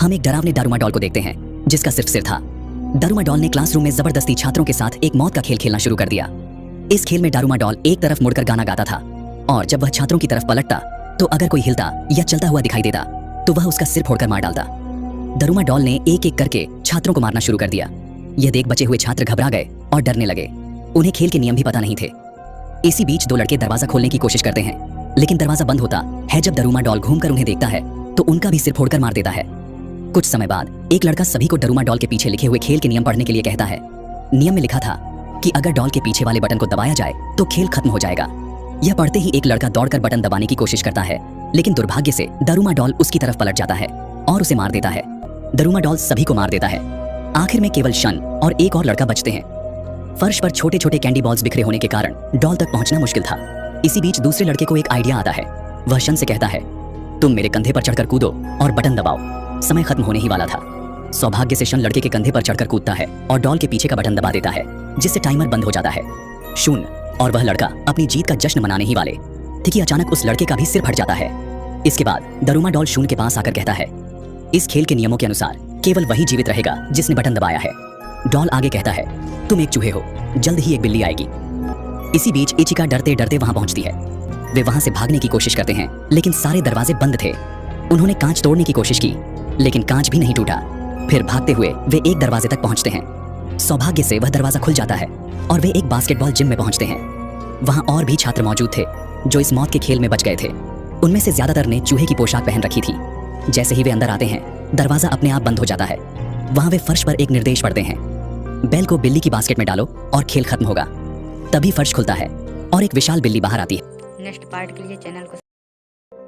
हम एक डरावने दारूमाडॉल को देखते हैं जिसका सिर्फ सिर था। दारूमाडॉल ने क्लासरूम में जबरदस्ती छात्रों के साथ एक मौत का खेल खेलना शुरू कर दिया। इस खेल में दारूमाडॉल एक तरफ मुड़कर गाना गाता था और जब वह छात्रों की तरफ पलटता तो अगर कोई हिलता या चलता हुआ दिखाई देता तो वह उसका सिर फोड़कर मार डालता। दारूमाडॉल ने एक एक करके छात्रों को मारना शुरू कर दिया। यह देख बचे हुए छात्र घबरा गए और डरने लगे। उन्हें खेल के नियम भी पता नहीं थे। इसी बीच दो लड़के दरवाजा खोलने की कोशिश करते हैं, लेकिन दरवाजा बंद होता है। जब दारूमाडॉल घूमकर उन्हें देखता है तो उनका भी सिर फोड़कर मार देता है। कुछ समय बाद एक लड़का सभी को दारूमाडॉल के पीछे लिखे हुए खेल के नियम पढ़ने के लिए कहता है। नियम में लिखा था कि अगर डॉल के पीछे वाले बटन को दबाया जाए तो खेल खत्म हो जाएगा। यह पढ़ते ही एक लड़का दौड़कर बटन दबाने की कोशिश करता है, लेकिन दुर्भाग्य से दारूमाडॉल उसकी तरफ पलट जाता है और उसे मार देता है। दारूमाडॉल सभी को मार देता है। आखिर में केवल शन और एक और लड़का बचते हैं। फर्श पर छोटे छोटे कैंडी बॉल्स बिखरे होने के कारण डॉल तक पहुंचना मुश्किल था। इसी बीच दूसरे लड़के को एक आइडिया आता है। वह शन से कहता है, तुम मेरे कंधे पर चढ़कर कूदो और बटन दबाओ। समय खत्म होने ही वाला था। सौभाग्य से शन लड़के के कंधे पर चढ़कर कूदता है और डॉल के पीछे का बटन दबा देता है, जिससे टाइमर बंद हो जाता है। शून्य और वह लड़का अपनी जीत का जश्न मनाने ही वाले थे कि अचानक उस लड़के का भी सिर फट जाता है। इसके बाद दारूमाडॉल शून्य के पास आकर कहता है, इस खेल के नियमों के अनुसार केवल वही जीवित रहेगा जिसने बटन दबाया है। डॉल आगे कहता है, तुम एक चूहे हो, जल्द ही एक बिल्ली आएगी। इसी बीच इचिका डरते डरते वहां पहुंचती है। वे वहां से भागने की कोशिश करते हैं, लेकिन सारे दरवाजे बंद थे। उन्होंने कांच तोड़ने की कोशिश की, लेकिन कांच भी नहीं टूटा। फिर भागते हुए वे एक दरवाजे तक पहुंचते हैं। सौभाग्य से वह दरवाजा खुल जाता है और वे एक बास्केटबॉल जिम में पहुंचते हैं। वहां और भी छात्र मौजूद थे जो इस मौत के खेल में बच गए थे। उनमें से ज्यादातर ने चूहे की पोशाक पहन रखी थी। जैसे ही वे अंदर आते हैं, दरवाजा अपने आप बंद हो जाता है। वहां वे फर्श पर एक निर्देश पढ़ते हैं, बैल को बिल्ली की बास्केट में डालो और खेल खत्म होगा। तभी फर्श खुलता है और एक विशाल बिल्ली बाहर आती है। नेक्स्ट पार्ट के लिए चैनल को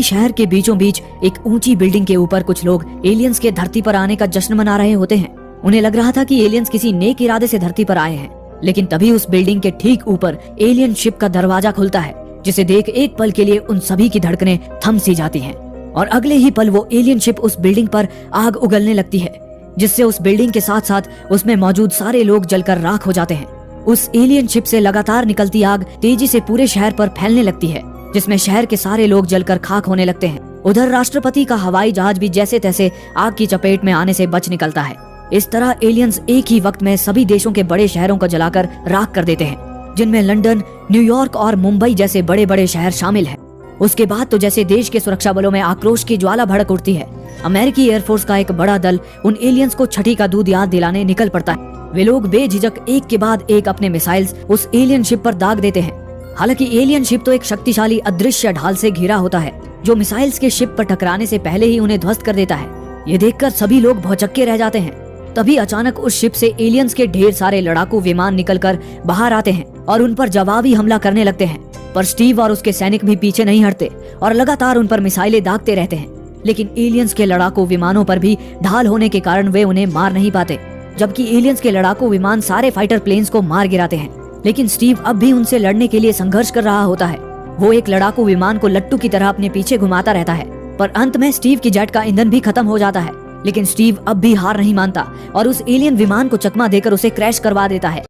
शहर के बीचों बीच एक ऊंची बिल्डिंग के ऊपर कुछ लोग एलियंस के धरती पर आने का जश्न मना रहे होते हैं। उन्हें लग रहा था कि एलियंस किसी नेक इरादे से धरती पर आए हैं, लेकिन तभी उस बिल्डिंग के ठीक ऊपर एलियन शिप का दरवाजा खुलता है, जिसे देख एक पल के लिए उन सभी की धड़कनें थम सी जाती हैं और अगले ही पल वो एलियन शिप उस बिल्डिंग पर आग उगलने लगती है, जिससे उस बिल्डिंग के साथ साथ उसमें मौजूद सारे लोग जलकर राख हो जाते हैं। उस एलियन शिप से लगातार निकलती आग तेजी से पूरे शहर पर फैलने लगती है, जिसमें शहर के सारे लोग जलकर खाक होने लगते हैं। उधर राष्ट्रपति का हवाई जहाज भी जैसे तैसे आग की चपेट में आने से बच निकलता है। इस तरह एलियंस एक ही वक्त में सभी देशों के बड़े शहरों को जलाकर राख कर देते हैं, जिनमें लंदन, न्यूयॉर्क और मुंबई जैसे बड़े बड़े शहर शामिल हैं। उसके बाद तो जैसे देश के सुरक्षा बलों में आक्रोश की ज्वाला भड़क उठती है। अमेरिकी एयरफोर्स का एक बड़ा दल उन एलियंस को छठी का दूध याद दिलाने निकल पड़ता है। वे लोग बेझिझक एक के बाद एक अपने मिसाइल्स उस एलियन शिप पर दाग देते हैं। हालांकि एलियन शिप तो एक शक्तिशाली अदृश्य ढाल से घिरा होता है, जो मिसाइल्स के शिप पर टकराने से पहले ही उन्हें ध्वस्त कर देता है। ये देखकर सभी लोग भौचक्के रह जाते हैं। तभी अचानक उस शिप से एलियंस के ढेर सारे लड़ाकू विमान निकलकर बाहर आते हैं और उन पर जवाबी हमला करने लगते हैं। पर स्टीव और उसके सैनिक भी पीछे नहीं हटते और लगातार उन पर मिसाइलें दागते रहते हैं। लेकिन एलियंस के लड़ाकू विमानों पर भी ढाल होने के कारण वे उन्हें मार नहीं पाते, जबकि एलियंस के लड़ाकू विमान सारे फाइटर प्लेन्स को मार गिराते हैं। लेकिन स्टीव अब भी उनसे लड़ने के लिए संघर्ष कर रहा होता है। वो एक लड़ाकू विमान को लट्टू की तरह अपने पीछे घुमाता रहता है, पर अंत में स्टीव की जेट का ईंधन भी खत्म हो जाता है। लेकिन स्टीव अब भी हार नहीं मानता और उस एलियन विमान को चकमा देकर उसे क्रैश करवा देता है।